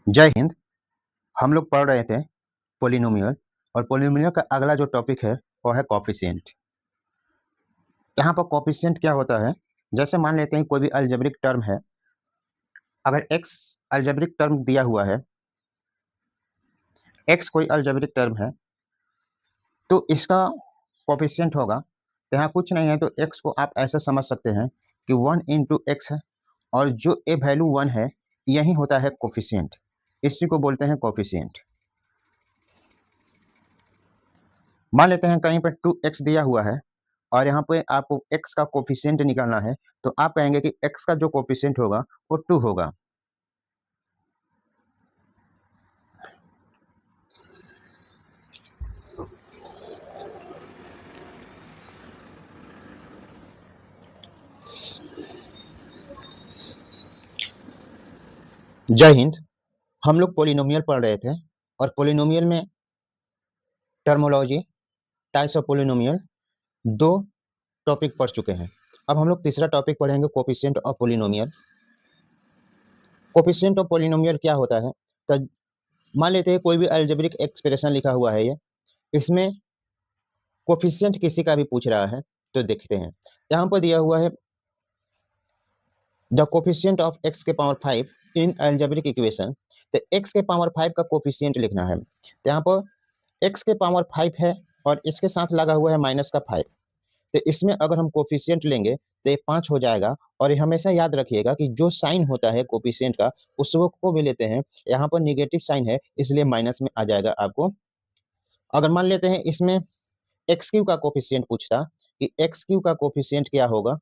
जय हिंद। हम लोग पढ़ रहे थे पोलिनोमियल और पोलिनोमियल का अगला जो टॉपिक है वो है कोफिशिएंट। यहाँ पर कोफिशिएंट क्या होता है, जैसे मान लेते हैं कोई भी अलजेब्रिक टर्म है। अगर एक्स अलजेब्रिक टर्म दिया हुआ है, एक्स कोई अलजेब्रिक टर्म है तो इसका कोफिशिएंट होगा। तो यहाँ कुछ नहीं है तो एक्स को आप ऐसा समझ सकते हैं कि 1 इंटू एक्स है और जो ए वैल्यू 1 है यही होता है कोफिशिएंट। इसी को बोलते हैं कोफिशिएंट। मान लेते हैं कहीं पर 2x दिया हुआ है और यहाँ पे आपको x का कोफिशिएंट निकालना है, तो आप कहेंगे कि x का जो कोफिशिएंट होगा वो 2 होगा। जय हिंद। हम लोग पोलिनोमियल पढ़ रहे थे और पोलिनोमियल में terminology, types of polynomial, 2 topic पढ़ चुके हैं। अब हम लोग तीसरा टॉपिक पढ़ेंगे coefficient of polynomial. Coefficient of polynomial क्या होता है, तो मान लेते हैं कोई भी अलजेब्रिक एक्सप्रेशन लिखा हुआ है, ये इसमें कोफिशिएंट किसी का भी पूछ रहा है तो देखते हैं। यहाँ पर दिया हुआ है द कोफिशिएंट ऑफ x के पावर 5 इन अलजेब्रिक इक्वेशन। तो x के पावर 5 का कोफिशिएंट लिखना है। तो यहाँ पर x के पावर 5 है और इसके साथ लगा हुआ है माइनस का 5। तो इसमें अगर हम कोफिशिएंट लेंगे तो ये 5 हो जाएगा। और ये हमेशा याद रखिएगा कि जो साइन होता है कोफिशिएंट का उसको को भी लेते हैं। यहाँ पर निगेटिव साइन है इसलिए माइनस में आ जाएगा आपको। अगर मान लेते हैं इसमें एक्स क्यू का कोफिशिएंट पूछता कि एक्स क्यू का कोफिशिएंट क्या होगा,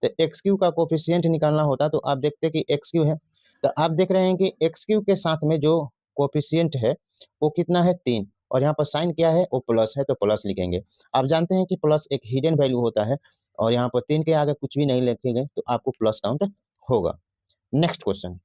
तो एक्स क्यू का कोफिशिएंट निकालना होता तो आप देखते कि एक्स क्यू है, तो आप देख रहे हैं कि एक्स क्यू के साथ में जो कोफिशिएंट है वो कितना है 3, और यहाँ पर साइन क्या है वो प्लस है तो प्लस लिखेंगे। आप जानते हैं कि प्लस एक हिडन वैल्यू होता है और यहाँ पर 3 के आगे कुछ भी नहीं लिखेंगे तो आपको प्लस काउंट होगा। Next question,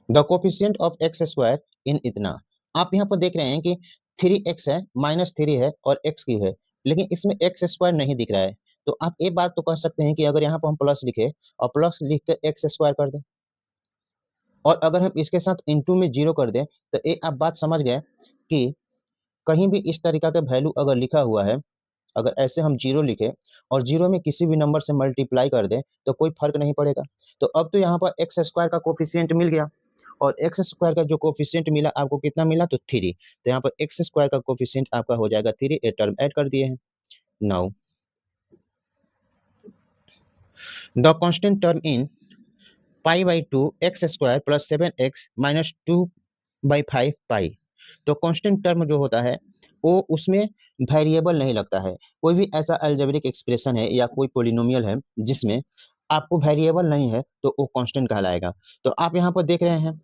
the coefficient of X square in इतना। आप यहाँ पर देख रहे हैं कि 3x है, -3 है और एक्स क्यू है, लेकिन इसमें एक्स स्क्वायर नहीं दिख रहा है। तो आप एक बात तो कह सकते हैं कि अगर यहाँ पर हम प्लस लिखे और प्लस लिख कर एक्स स्क्वायर कर दें और अगर हम इसके साथ इंटू में 0 कर दें, तो ये आप बात समझ गए कि कहीं भी इस तरीका का वैल्यू अगर लिखा हुआ है, अगर ऐसे हम 0 लिखे और 0 में किसी भी नंबर से मल्टीप्लाई कर दें तो कोई फर्क नहीं पड़ेगा। तो अब तो यहाँ पर एक्स स्क्वायर का कोफिशिएंट मिल गया और एक्स स्क्वायर का जो कोफिशिएंट मिला आपको कितना मिला, तो 3। तो यहाँ पर एक्स स्क्वायर का कोफिशिएंट आपका हो जाएगा 3। ए टर्म ऐड कर दिए हैं। Now the constant term in pi by 2 x square plus 7x minus 2/5 पाई। तो कांस्टेंट टर्म जो होता है वो उसमें वेरिएबल नहीं लगता है। कोई भी ऐसा अलजेब्रिक एक्सप्रेशन है या कोई पोलिनोमियल है जिसमें आपको वेरिएबल नहीं है तो वो कांस्टेंट कहलाएगा। तो आप यहाँ पर देख रहे हैं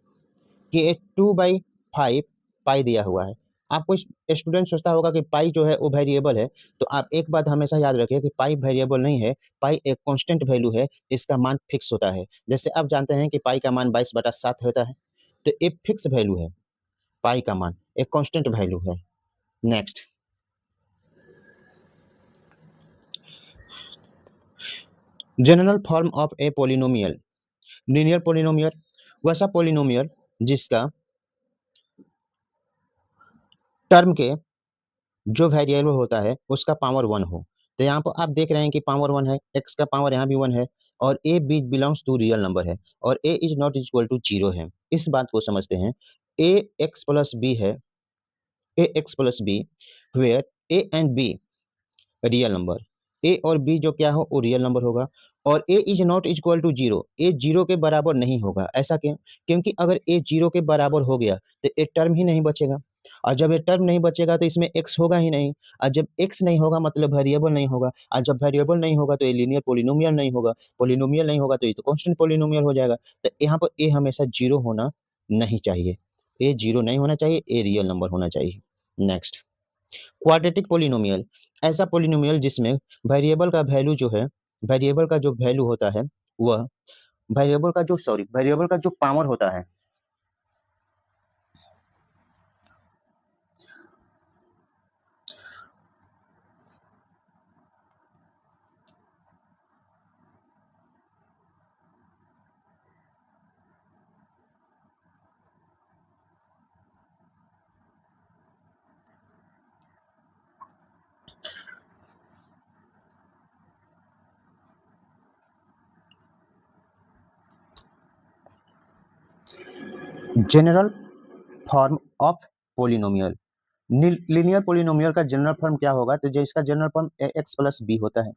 कि ये 2/5 पाई दिया हुआ है। आपको स्टूडेंट सोचता होगा कि पाई जो है वो वेरिएबल है, तो आप एक बात हमेशा याद रखिए कि पाई वेरिएबल नहीं है, पाई एक कांस्टेंट वैल्यू है, इसका मान फिक्स होता है। जैसे आप जानते हैं कि पाई का मान 22/7 होता है, तो ये फिक्स वैल्यू है, पाई का मान एक कांस्टेंट वैल्यू है। Next, general form of A polynomial, linear polynomial, वैसा पोलिनोमियल जिसका टर्म के जो वेरिएबल होता है उसका पावर 1 हो। तो यहाँ पर आप देख रहे हैं कि पावर 1 है, एक्स का पावर यहाँ भी 1 है और a b belongs to real number है और a is not equal to 0 है। इस बात को समझते हैं। ए एक्स प्लस बी है, A X plus B where A and B real number, A और बी जो क्या हो वो रियल नंबर होगा। और a is not equal to 0, ए 0 के बराबर नहीं होगा। ऐसा क्यों? क्योंकि अगर ए 0 के बराबर हो गया तो ए टर्म ही नहीं बचेगा और जब ये टर्म नहीं बचेगा तो इसमें एक्स होगा ही नहीं और जब एक्स नहीं होगा मतलब वेरिएबल नहीं होगा और जब वेरिएबल नहीं होगा तो ये लीनियर पोलिनोमियल नहीं होगा, पोलिनोमियल नहीं होगा तो ये तो कांस्टेंट पोलिनोमियल हो जाएगा। तो यहाँ पर ए हमेशा 0 होना नहीं चाहिए, ए 0 नहीं होना चाहिए, ए रियल नंबर होना चाहिए। नेक्स्ट, क्वाड्रेटिक पोलिनोमियल, ऐसा पोलिनोमियल जिसमें वेरिएबल का वैल्यू जो है, वेरिएबल का जो वैल्यू होता है वह वेरिएबल का जो पावर होता है general form of polynomial. Linear polynomial का जनरल फॉर्म क्या होगा? तो जो इसका general form ax plus b होता है,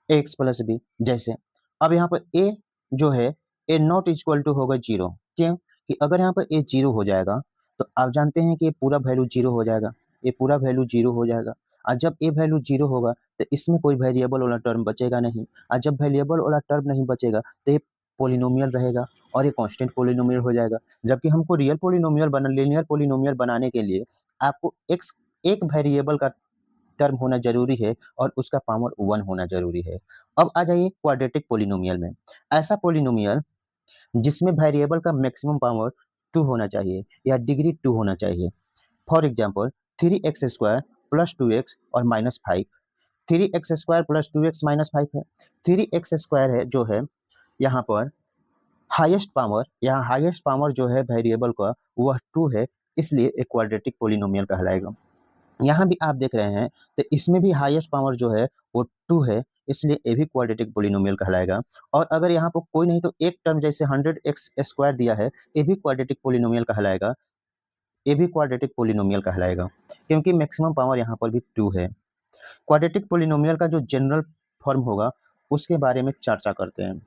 ax प्लस बी। जैसे अब यहाँ पर a जो है a नॉट इक्वल टू होगा 0। क्यों? कि अगर यहाँ पर a 0 हो जाएगा तो आप जानते हैं कि ये पूरा वैल्यू 0 हो जाएगा, ये पूरा वैल्यू 0 हो जाएगा। और जब a वैल्यू 0 होगा तो इसमें कोई वेरिएबल वाला टर्म बचेगा नहीं, और जब वेरिएबल वाला टर्म नहीं बचेगा तो ये पोलिनोमियल रहेगा और ये कांस्टेंट पोलिनोमियल हो जाएगा। जबकि हमको रियल पोलिनोमियल लीनियर पोलिनोमियल बनाने के लिए आपको x एक वेरिएबल का टर्म होना जरूरी है और उसका पावर 1 होना जरूरी है। अब आ जाइए क्वाड्रेटिक पोलिनोमियल में। ऐसा पोलिनोमियल जिसमें वेरिएबल का मैक्सिमम पावर 2 होना चाहिए या डिग्री 2 होना चाहिए। For example 3x² plus 2x और minus 5। 3x² plus 2x minus 5 है। 3x² है जो है यहाँ पर हाईएस्ट पावर, यहाँ हाईएस्ट पावर जो है वेरिएबल का वह 2 है, इसलिए एक क्वाड्रेटिक पोलिनोमियल कहलाएगा। यहाँ भी आप देख रहे हैं तो इसमें भी हाईएस्ट पावर जो है वो 2 है, इसलिए ये भी क्वाड्रेटिक पोलिनोमियल कहलाएगा। और अगर यहाँ पर कोई नहीं तो एक टर्म जैसे 100x² दिया है, ये भी क्वाड्रेटिक पोलिनोमियल कहलाएगा, ये भी क्वाड्रेटिक पोलिनोमियल कहलाएगा क्योंकि मैक्सिमम पावर यहाँ पर भी 2 है। क्वाड्रेटिक पोलिनोमियल का जो जनरल फॉर्म होगा उसके बारे में चर्चा करते हैं।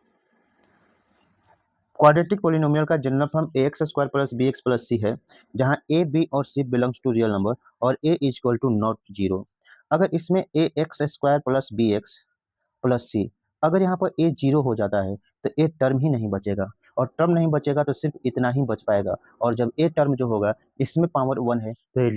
क्वाड्रेटिक पोलिनोमियल का general form ax² plus bx plus c है, जहां a, b और c belongs to real number और a इक्वल टू नॉट 0। अगर इसमें ax² plus bx plus c, अगर यहाँ पर a 0 हो जाता है तो a टर्म ही नहीं बचेगा, और टर्म नहीं बचेगा तो सिर्फ इतना ही बच पाएगा। और जब a टर्म जो होगा इसमें पावर 1 है तो ये